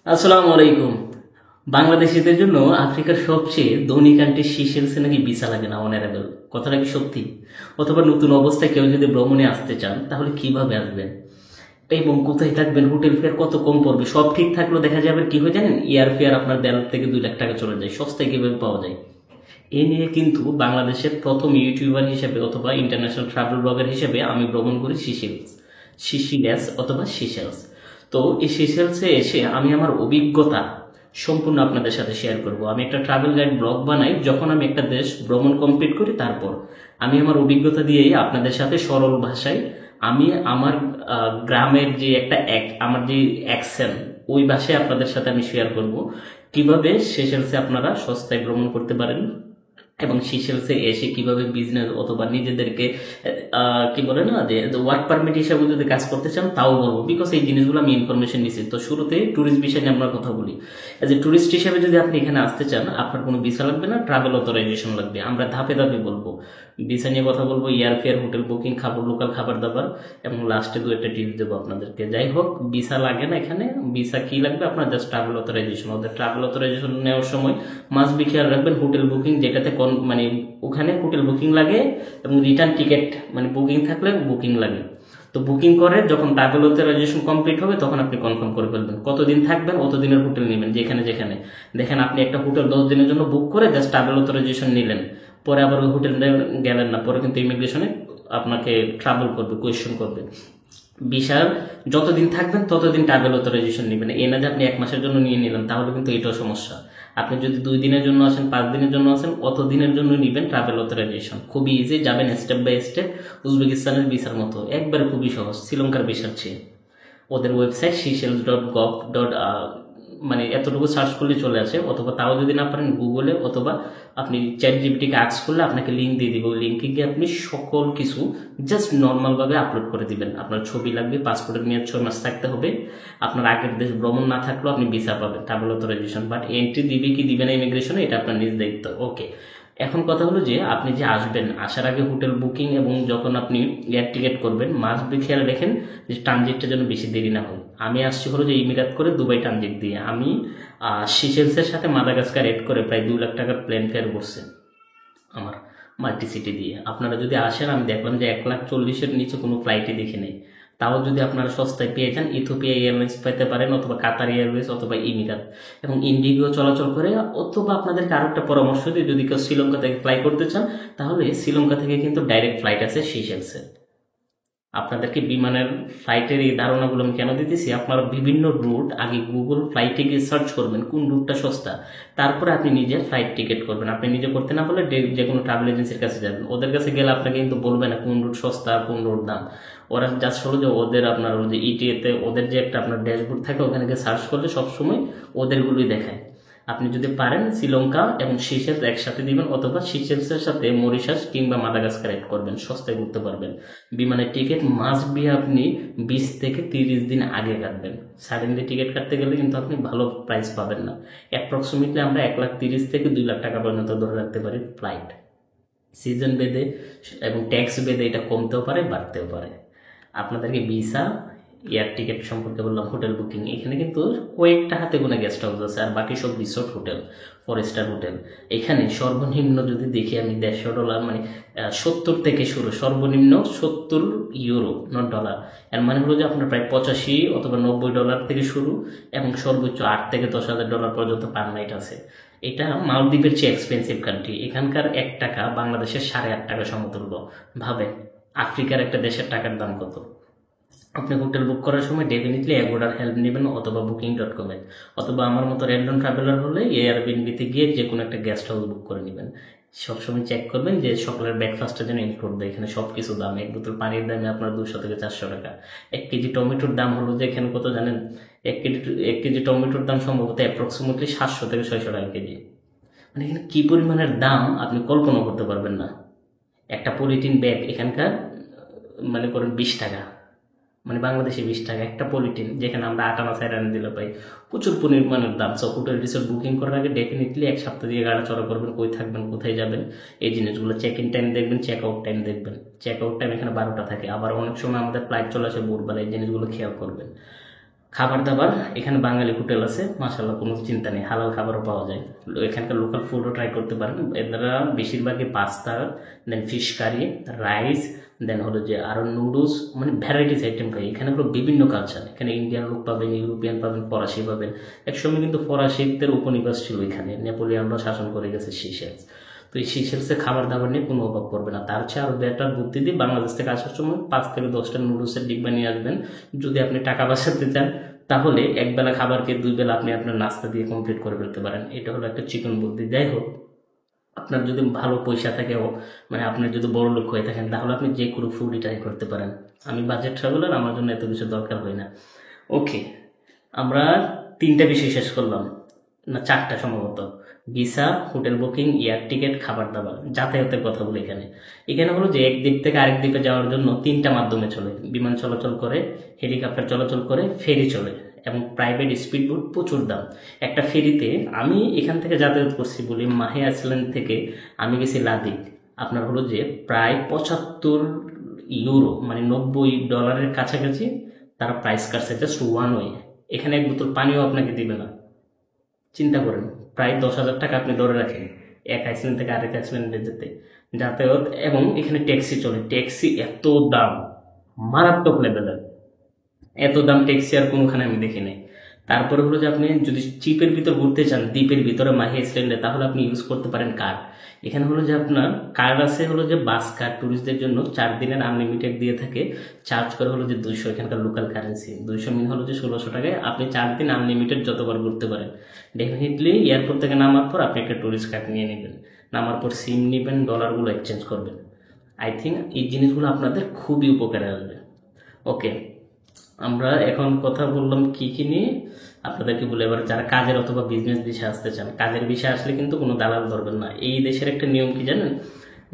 আসসালামু আলাইকুম। বাংলাদেশিদের জন্য আফ্রিকার সবচেয়ে ধনী কান্ট্রি সিশেলসে নাকি ভিসা লাগে না, অনারেবল। কথাটা কি সত্যি? অথবা নতুন অবস্থায় কেউ যদি ভ্রমণে আসতে চান তাহলে কিভাবে আসবেন এবং কোথায় থাকবেন, হোটেল ফেয়ার কত কম পড়বে, সব ঠিক থাকলেও দেখা যাবে কি হয় জানেন, এয়ার ফেয়ার আপনার 1.5 থেকে 2 লাখ টাকা চলে যায়। সস্তায় কিভাবে পাওয়া যায়? এ নিয়ে কিন্তু বাংলাদেশের প্রথম ইউটিউবার হিসেবে অথবা ইন্টারন্যাশনাল ট্রাভেল ব্লগার হিসেবে আমি ভ্রমণ করি সিসিলেস অথবা সিশেলস। তো এই সিশেলসে এসে আমি আমার অভিজ্ঞতা সম্পূর্ণ আপনাদের সাথে শেয়ার করব। আমি একটা ট্রাভেল গাইড ব্লগ বানাই যখন আমি একটা দেশ ভ্রমণ কমপ্লিট করি, তারপর আমি আমার অভিজ্ঞতা দিয়েই আপনাদের সাথে সরল ভাষায় আমি আমার গ্রামের যে একটা আমার যে অ্যাকসেন্ট, ওই ভাষায় আপনাদের সাথে আমি শেয়ার করব কিভাবে সেশেলসে আপনারা সস্তায় ভ্রমণ করতে পারেন এবং সিশেলসে এসে কিভাবে বিজনেস অথবা নিজেদেরকে কি বলে না যে ওয়ার্ক পারমিট হিসাবে যদি কাজ করতে চান তাও বলবো, বিকজ এই জিনিসগুলো আমি ইনফরমেশন নিচ্ছি। তো শুরুতে ট্যুরিস্ট বিষয় নিয়ে আমরা কথা বলি। এজ এ ট্যুরিস্ট হিসাবে যদি আপনি এখানে আসতে চান, আপনার কোনো ভিসা লাগবে না, ট্রাভেল অথরাইজেশন লাগবে। আমরা ধাপে ধাপে বলবো, ভিসা নিয়ে কথা বলবো, এয়ার ফেয়ার, হোটেল বুকিং, খাবার, লোকাল খাবার দাবার, এবং লাস্টে 2 একটা টিপস দেবো আপনাদেরকে। যাই হোক, ভিসা লাগে না এখানে। ভিসা কি লাগবে আপনার? Just travel authorisation. ওদের ট্রাভেল অথরাইজেশন নেওয়ার সময় মাস্ট বি খেয়াল রাখবেন হোটেল বুকিং, যেটাতে মানে ওখানে হোটেল বুকিং লাগে এবং রিটার্ন টিকিট মানে বুকিং থাকলে বুকিং লাগে। তো বুকিং করে যখন ট্রাভেল অথরাইজেশন কমপ্লিট হবে তখন আপনি কনফার্ম করে ফেলবেন কতদিন থাকবেন, অতদিনের হোটেল নেবেন। যেখানে যেখানে দেখেন আপনি একটা হোটেল 10 দিনের জন্য বুক করে জাস্ট ট্রাভেল অথরাইজেশন নিলেন, পরে আবার ওই হোটেল গেলেন না, পরে কিন্তু ইমিগ্রেশনে আপনাকে ট্রাভেল করবে, কোয়েশ্চেন করবে। ভিসার যতদিন থাকবেন ততদিন ট্রাভেল অথরাইজেশন নেবেন। এ না যে আপনি 1 মাসের জন্য নিয়ে নিলেন, তাহলে কিন্তু এটাও সমস্যা। আপনি যদি 2 দিনের জন্য আসেন, 5 দিনের জন্য আসেন, অত দিনের জন্য নিবেন ট্রাভেল অথরাইজেশন। খুবই ইজি, যাবেন স্টেপ বাই স্টেপ, উজবেকিস্তানের ভিসার মতো একবারে খুবই সহজ, শ্রীলঙ্কার ভিসার চেয়ে। ওদের ওয়েবসাইট seychelles.gov. মানে এতটুকু সার্চ করলে চলে আসে, অথবা তাও যদি না পারেন গুগলে অথবা আপনি চ্যাট জিপিটিকে আস্ক করলে আপনাকে লিঙ্ক দিয়ে দিব। লিঙ্কে গিয়ে আপনি সকল কিছু জাস্ট নর্মালভাবে আপলোড করে দিবেন। আপনার ছবি লাগবে, পাসপোর্টের মেয়াদ 6 মাস থাকতে হবে, আপনার আগের দেশ ভ্রমণ না থাকলেও আপনি ভিসা পাবেন, ট্রাভেল অথরাইজেশন। বাট এন্ট্রি দিবে কি দিবে না ইমিগ্রেশনে, এটা আপনার নিজ দায়িত্ব। ওকে, এখন কথা হলো যে আপনি যে আসবেন, আসার আগে হোটেল বুকিং এবং যখন আপনি এয়ার টিকিট করবেন মাস্ট বি খেয়াল রাখেন যে ট্রানজিটটা যেন বেশি দেরি না হয়। আমি আসছি হলো যে ইমিরাত করে দুবাই ট্রানজিট দিয়ে। আমি সিশেলসের সাথে মাদাগাস্কার এড করে প্রায় 2 লাখ টাকার প্লেন ফেয়ার করছে আমার, মাল্টি সিটি দিয়ে। আপনারা যদি আসেন, আমি দেখলাম যে 1,40,000-এর নিচে কোনো ফ্লাইটই দেখে নেই। তাও যদি আপনারা সস্তায় পেয়ে যান, ইথিওপিয়া এয়ারলাইন্স পেতে পারেন, অথবা কাতার এয়ারওয়েজ, অথবা ইমিরাত এবং ইন্ডিগো চলাচল করে। অথবা আপনাদেরকে আরো একটা পরামর্শ দিই, যদি কেউ শ্রীলঙ্কা থেকে ফ্লাই করতে চান, তাহলে শ্রীলঙ্কা থেকে কিন্তু ডাইরেক্ট ফ্লাইট আছে সিশেলসে। আপনাদেরকে বিমানের ফ্লাইটের এই ধারণাগুলো আমি কেন দিতেছি, আপনারা বিভিন্ন রুট আগে গুগল ফ্লাইটে গিয়ে সার্চ করবেন কোন রুটটা সস্তা, তারপরে আপনি নিজে ফ্লাইট টিকিট করবেন। আপনি নিজে করতে না পারলে যে কোনো ট্রাভেল এজেন্সির কাছে যাবেন। ওদের কাছে গেলে আপনাকে কিন্তু বলবে না কোন রুট সস্তা কোন রুট দাম। ওরা জাস্ট হলো যে ওদের আপনার ওই যে ইটিএতে ওদের যে একটা আপনার ড্যাশবোর্ড থাকে, ওখানে গিয়ে সার্চ করলে সবসময় ওদেরগুলোই দেখায়। আপনি যদি পারেন শ্রীলঙ্কা এবং সিশেলস একসাথে দিবেন, অথবা সিশেলসের সাথে মরিশাস কিংবা মাদাগাস্কার এড করবেন, সস্তায় ঘুরতে পারবেন। বিমানের টিকিট মাস্ট বি আপনি 20 থেকে 30 দিন আগে কাটবেন। সাডেনলি টিকিট কাটতে গেলে কিন্তু আপনি ভালো প্রাইস পাবেন না। অ্যাপ্রক্সিমেটলি আমরা 1,30,000 থেকে 2 লাখ টাকা পর্যন্ত ধরে রাখতে পারি ফ্লাইট। সিজন বেঁধে এবং ট্যাক্স বেঁধে এটা কমতেও পারে বাড়তেও পারে। আপনাদেরকে ভিসা, এয়ার টিকিট সম্পর্কে বললাম, হোটেল বুকিং, এখানে কিন্তু কয়েকটা হাতে গোনা গেস্ট হাউস আছে, আর বাকি সব রিসোর্ট হোটেল, 4 স্টার হোটেল। এখানে সর্বনিম্ন যদি দেখি আমি $150, মানে 70 থেকে শুরু, সর্বনিম্ন 70 ইউরো, নট ডলার। এর মানে হলো যে আপনার প্রায় 85 অথবা $90 থেকে শুরু, এবং সর্বোচ্চ $8,000 থেকে $10,000 পর্যন্ত পার নাইট আছে। এটা মালদ্বীপের চেয়ে এক্সপেন্সিভ কান্ট্রি। এখানকার 1 টাকা বাংলাদেশের 8.5 টাকা সমতুল্য। ভাবেন আফ্রিকার একটা দেশের টাকার দাম কত। আপনি হোটেল বুক করার সময় ডেফিনেটলি অ্যাগোডার হেল্প নেবেন, অথবা বুকিং.com-এর, অথবা আমার মতো র্যান্ডম ট্রাভেলার হলে এয়ারবিএনবিতে গিয়ে যে কোনো একটা গেস্ট হাউস বুক করে নেবেন। সবসময় চেক করবেন যে সকালের ব্রেকফাস্টের জন্য ইনক্লুড দেয়। এখানে সব কিছু দাম, 1 বোতল পানির দামে আপনার 200 থেকে 400 টাকা। 1 কেজি টমেটোর দাম হলো যে এখানে কত জানেন? 1 কেজি টমেটোর দাম সম্ভবত অ্যাপ্রক্সিমেটলি 700 থেকে 600 টাকা কেজি। মানে এখানে কি পরিমাণের দাম আপনি কল্পনা করতে পারবেন না। একটা পলিথিন ব্যাগ এখানকার মানে করেন 20 টাকা, মানে বাংলাদেশে 20 টাকা একটা পলিটিন, যেখানে আমরা 8 আনা 4 আনা দিলে পাই। প্রচুর পরিমাণের দাম। সো হোটেল রিসোর্ট বুকিং করার আগে ডেফিনেটলি 1 সপ্তাহ দিয়ে গাড়া চড়া করবেন, কই থাকবেন কোথায় যাবেন এই জিনিসগুলো। চেক ইন টাইম দেখবেন, চেক আউট টাইম দেখবেন। চেক আউট টাইম এখানে 12টা থাকে, আবার অনেক সময় আমাদের ফ্লাইট চলে আসে ভোরবেলা, এই জিনিসগুলো খেয়াল করবেন। খাবার দাবার এখানে বাঙালি হোটেল আছে, মাশাআল্লাহ কোনো চিন্তা নেই, হালাল খাবারও পাওয়া যায়। এখানকার লোকাল ফুডও ট্রাই করতে পারেন। এরা বেশিরভাগই পাস্তা, দেন ফিশ কারি, রাইস, দেন হলো যে আরও নুডলস, মানে ভ্যারাইটিস আইটেম খাই। এখানে হলো বিভিন্ন কালচার, এখানে ইন্ডিয়ান লোক পাবেন, ইউরোপিয়ান পাবেন, ফরাসি পাবেন। একসময় কিন্তু ফরাসিদের উপনিবেশ ছিল এখানে, নেপোলিয়ানরা শাসন করে গেছে সিশেলস। তো এই সিশেলসে খাবার দাবার নিয়ে কোনো অভাব পড়বে না। তার চেয়ে আরও বেটার বুদ্ধি দিয়ে বাংলাদেশ থেকে আসার সময় 5 থেকে 10টা নুডলসের ডিব্বা নিয়ে আসবেন। যদি আপনি টাকা বাঁচাতে চান তাহলে একবেলা খাবারকে 2 বেলা আপনি আপনার নাস্তা দিয়ে কমপ্লিট করে ফেলতে পারেন। এটা হলো একটা চিকন বুদ্ধি। যাই হোক, আপনার যদি ভালো পয়সা থাকে, মানে আপনার যদি বড় লোক হয়ে থাকেন, তাহলে আপনি যে কোনো ফুডই ট্রাই করতে পারেন। আমি বাজেট ট্রাভেলার, আমার জন্য এত কিছু দরকার হয় না। ওকে, আমরা 3টা বিষয় শেষ করলাম, না 4টা সম্ভবত। Visa, hotel booking, air ticket, খাবার দাবার, যাতায়াতের কথা বলি। এখানে এখানে হলো যে এক দ্বীপ থেকে আরেক দ্বীপে যাওয়ার জন্য 3টা মাধ্যমে চলে। বিমান চলাচল করে, হেলিকপ্টার চলাচল করে, ফেরি চলে, এবং প্রাইভেট স্পিড বোট প্রচুর দাম। একটা ফেরিতে আমি এখান থেকে যাতায়াত করছি বলি, মাহে আইসল্যান্ড থেকে আমি গেছি লাদিক, আপনার হলো যে প্রায় 75 ইউরো, মানে $90 কাছাকাছি তারা প্রাইস কাটছে জাস্ট ওয়ান ওয়ে। এখানে এক বোতল পানিও আপনাকে দিবে না। চিন্তা করেন, প্রায় 10,000 টাকা আপনি ধরে রাখেন এক আইসল্যান্ড থেকে আরেক আইসল্যান্ডে যেতে, যাতায়াত। এবং এখানে ট্যাক্সি চলে, ট্যাক্সি এত দাম, মারাত্মক লেভেলের, এত দাম ট্যাক্সি আর কোনোখানে আমি দেখি নাই। তারপরে হলো যে আপনি যদি চিপের ভিতর ঘুরতে চান দ্বীপের ভিতরে মাহে আইসল্যান্ডে, তাহলে আপনি ইউজ করতে পারেন কার্ড। এখানে হলো যে আপনার কার্ড আছে, হলো যে বাস কার্ড, ট্যুরিস্টদের জন্য 4 দিনের আনলিমিটেড দিয়ে থাকে। চার্জ করে হলো যে 200, এখানকার লোকাল কারেন্সি 200 মিন হলো যে 1600 টাকায় আপনি 4 দিন আনলিমিটেড যতবার ঘুরতে পারেন। ডেফিনেটলি এয়ারপোর্ট থেকে নামার পর আপনি একটা ট্যুরিস্ট কার্ড নিয়ে নেবেন, নামার পর সিম নেবেন, ডলারগুলো এক্সচেঞ্জ করবেন। আই থিঙ্ক এই জিনিসগুলো আপনাদের খুবই উপকারে আসবে। ওকে, আমরা এখন কথা বললাম কি কি নিয়ে, আপনাদেরকে বলে এবার যারা কাজের অথবা বিজনেস বিষয়ে আসতে চান, কাজের বিষয়ে আসলে কিন্তু কোনো দালাল ধরবেন না। এই দেশের একটা নিয়ম কি জানেন,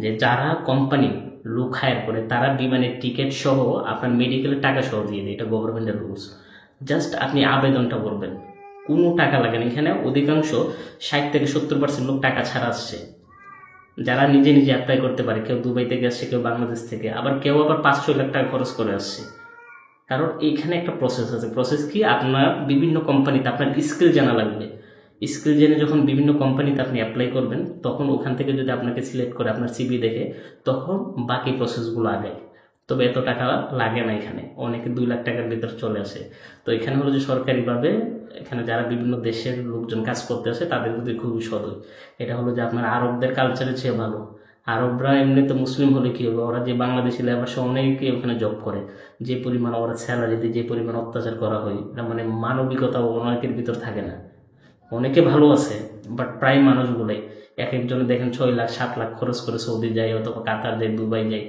যে যারা কোম্পানি লোক হায়ার করে তারা বিমানের টিকিট সহ আপনার মেডিকেলের টাকা সহ দিয়ে দেয়, এটা গভর্নমেন্টের রুলস। জাস্ট আপনি আবেদনটা করবেন, কোনো টাকা লাগে না। এখানে অধিকাংশ 60 থেকে 70% লোক টাকা ছাড়া আসছে, যারা নিজে নিজে অ্যাপ্লাই করতে পারে। কেউ দুবাই থেকে আসছে, কেউ বাংলাদেশ থেকে, আবার কেউ আবার 5-6 লাখ টাকা খরচ করে আসছে। কারণ এইখানে একটা প্রসেস আছে। প্রসেস কি, আপনার বিভিন্ন কোম্পানিতে আপনার স্কিল জানা লাগবে। স্কিল জেনে যখন বিভিন্ন কোম্পানিতে আপনি অ্যাপ্লাই করবেন, তখন ওখান থেকে যদি আপনাকে সিলেক্ট করে আপনার সিভি দেখে, তখন বাকি প্রসেসগুলো আগায়। তবে এত টাকা লাগে না, এখানে অনেকে 2 লাখ টাকার ভিতর চলে আসে। তো এখানে হলো যে সরকারিভাবে এখানে যারা বিভিন্ন দেশের লোকজন কাজ করতে আসে তাদের প্রতি খুবই সদয়। এটা হলো যে আপনার আরবদের কালচারের চেয়ে ভালো। আরবরা এমনিতে মুসলিম হলে কি হবে, ওরা যে বাংলাদেশি লেবার সহ অনেকে ওখানে জব করে, যে পরিমাণ ওরা স্যালারি দিয়ে, যে পরিমাণ অত্যাচার করা হয়, এটা মানে মানবিকতা অনেকের ভিতর থাকে না। অনেকে ভালো আছে, বাট প্রায় মানুষগুলোই এক একজনে দেখেন 6 লাখ 7 লাখ খরচ করে সৌদি যায়, অথবা কাতার যায়, দুবাই যায়।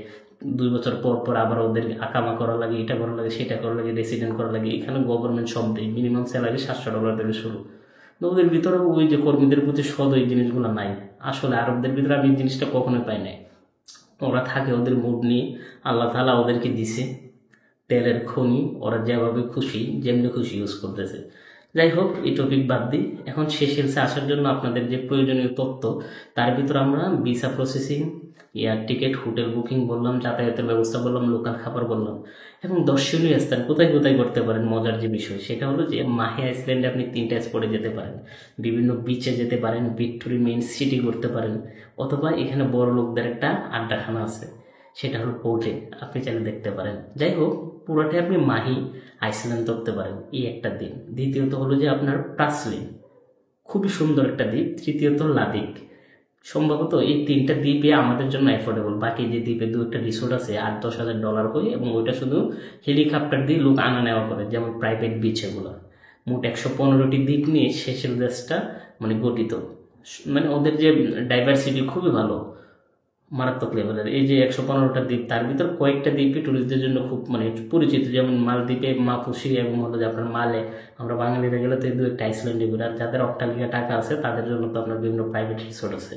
2 বছর পর পর আবার ওদের আকামা করা লাগে, এটা করা লাগে, সেটা করা লাগে, রেসিডেন্ট করা লাগে। এখানে গভর্নমেন্ট সব দেয়, মিনিমাম স্যালারি $700 থেকে শুরু। তো ওদের ভিতরে ওই যে কর্মীদের প্রতি সদ, এই জিনিসগুলো নাই। আসলে আরবদের ভিতরে আমি এই জিনিসটা কখনোই পাই নাই। ওরা থাকে ওদের মুড নিয়ে, আল্লাহ তাআলা ওদেরকে দিছে তেলের খনি, ওরা যেভাবে খুশি যেমনি খুশি ইউজ করতেছে। যাই হোক, এই টপিক বাদ দিই। এখন সেশেলসে আসার জন্য আপনাদের যে প্রয়োজনীয় তথ্য, তার ভিতর আমরা visa processing, air ticket, hotel booking বললাম, যাতায়াতের ব্যবস্থা বললাম, লোকাল খাবার বললাম, এবং দর্শনীয় স্থান কোথায় কোথায় করতে পারেন। মজার যে বিষয় সেটা হলো যে মাহে আইসল্যান্ডে আপনি 3টা স্পটে যেতে পারেন। বিভিন্ন বিচে যেতে পারেন, ভিক্টোরি মেইন সিটি করতে পারেন, অথবা এখানে বড় লোকদের একটা আড্ডাখানা আছে, সেটা হলো পোর্টে, আপনি চাইলে দেখতে পারেন। যাই হোক, পুরোটাই আপনি মাহি আইসল্যান্ড ধরতে পারেন, এই একটা দিন। দ্বিতীয়ত হলো যে আপনার প্রাসলিন, খুবই সুন্দর একটা দ্বীপ। তৃতীয়ত লাদিক। সম্ভবত এই 3টা দ্বীপে আমাদের জন্য অ্যাফোর্ডেবল। বাকি যে দ্বীপে 2-একটা রিসোর্ট আছে $8-10 হাজার হয়, এবং ওইটা শুধু হেলিকপ্টার দিয়ে লোক আনা নেওয়া করে, যেমন প্রাইভেট বিচ এগুলো। মোট 115টি দ্বীপ নিয়ে সেশেল দেশটা মানে গঠিত। মানে ওদের যে ডাইভার্সিটি খুবই ভালো, মারাত্মক লেভেলের। এই যে 115টা দ্বীপ, তার ভিতর কয়েকটা দ্বীপই টুরিস্টদের জন্য খুব মানে পরিচিত, যেমন মালদ্বীপে মাফুসি, এবং হলো যে আপনার মালে। আমরা বাঙালিরা গেলে তো এই 2-একটা আইসল্যান্ডে ঘুরে। আর যাদের অট্টালিকা টাকা আছে তাদের জন্য তো আপনার বিভিন্ন প্রাইভেট রিসোর্ট আছে।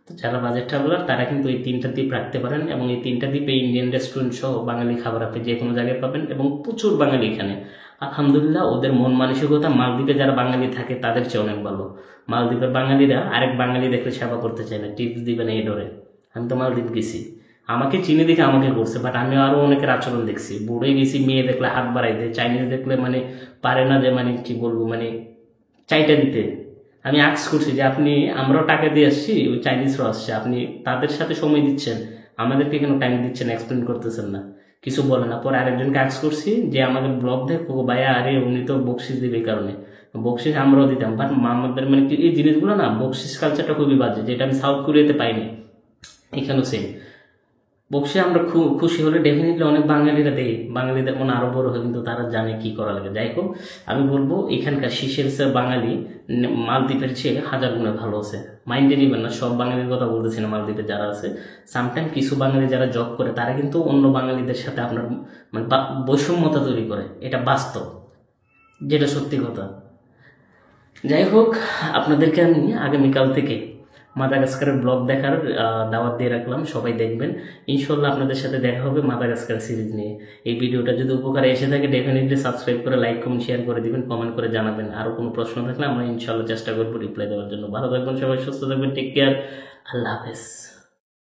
তো যারা বাজেট ট্রাভেলার তারা কিন্তু এই 3টা দ্বীপ রাখতে পারেন, এবং এই 3টা দ্বীপে ইন্ডিয়ান রেস্টুরেন্ট সহ বাঙালি খাবার আপনি যে কোনো জায়গায় পাবেন, এবং প্রচুর বাঙালি এখানে। আলহামদুলিল্লাহ, ওদের মন মানসিকতা মালদ্বীপে যারা বাঙালি থাকে তাদের চেয়ে অনেক ভালো। মালদ্বীপের বাঙালিরা আরেক বাঙালি দেখলে সেবা করতে চায় না, টিপস দিবে না এই ডরে। আমি তো মালদ্বীপ গেছি, আমাকে চিনি দেখে আমাকে করছে, বাট আমি আরো অনেকের আচরণ দেখছি। বুড়ে গেছি, মেয়ে দেখলে হাত বাড়াই দেয়, চাইনিজ দেখলে মানে পারে না যে মানে কি বলবো মানে চাইটা দিতে। আমি আক্স করছি যে আপনি, আমরাও টাকা দিয়ে আসছি, ওই চাইনিজরাও আসছে, আপনি তাদের সাথে সময় দিচ্ছেন, আমাদেরকে কেন টাইম দিচ্ছেন, এক্সপ্লেন করতেছেন না, কিছু বলে না। পরে আরেকজনকে আক্স করছি যে আমাদের ব্লগ দেখো ভাইয়া, আরে উনি তো বকশিস দিবে, এই কারণে বকশিস আমরাও দিতাম, বাট আমাদের মানে কি এই জিনিসগুলো না, বকশিস কালচারটা খুবই বাজে, যেটা আমি সাউথ কোরিয়াতে পাইনি, এখানেও সেম। বক্সে আমরা খুশি হলে ডেফিনেটলি অনেক বাঙালিরা দেয়, বাঙালিদের মনে আরো বড় হয়, কিন্তু তারা জানে কি করা লাগে। যাই হোক, আমি বলবো এখানকার সিশেলসের বাঙালি মালদ্বীপের চেয়ে হাজার গুণে ভালো আছে। মাইন্ডে নিবেন না, সব বাঙালির কথা বলতেছি না, মালদ্বীপে যারা আছে সামটাইম কিছু বাঙালি যারা জব করে তারা কিন্তু অন্য বাঙালিদের সাথে আপনার মানে বৈষম্যতা তৈরি করে, এটা বাস্তব, যেটা সত্যি কথা। যাই হোক, আপনাদেরকে আমি আগামীকাল থেকে মাদাগাস্কারের ব্লগ দেখার দাওয়াত দিয়ে রাখলাম, সবাই দেখবেন। ইনশাল্লাহ আপনাদের সাথে দেখা হবে মাদাগাস্কার সিরিজ নিয়ে। এই ভিডিওটা যদি উপকারে এসে থাকে ডেফিনেটলি সাবস্ক্রাইব করে, লাইক, কমেন্ট, শেয়ার করে দিবেন, কমেন্ট করে জানাবেন। আরও কোনো প্রশ্ন থাকলে আমরা ইনশাল্লাহ চেষ্টা করবো রিপ্লাই দেওয়ার জন্য। ভালো থাকবেন সবাই, সুস্থ থাকবেন, টেক কেয়ার, আল্লাহ হাফেজ।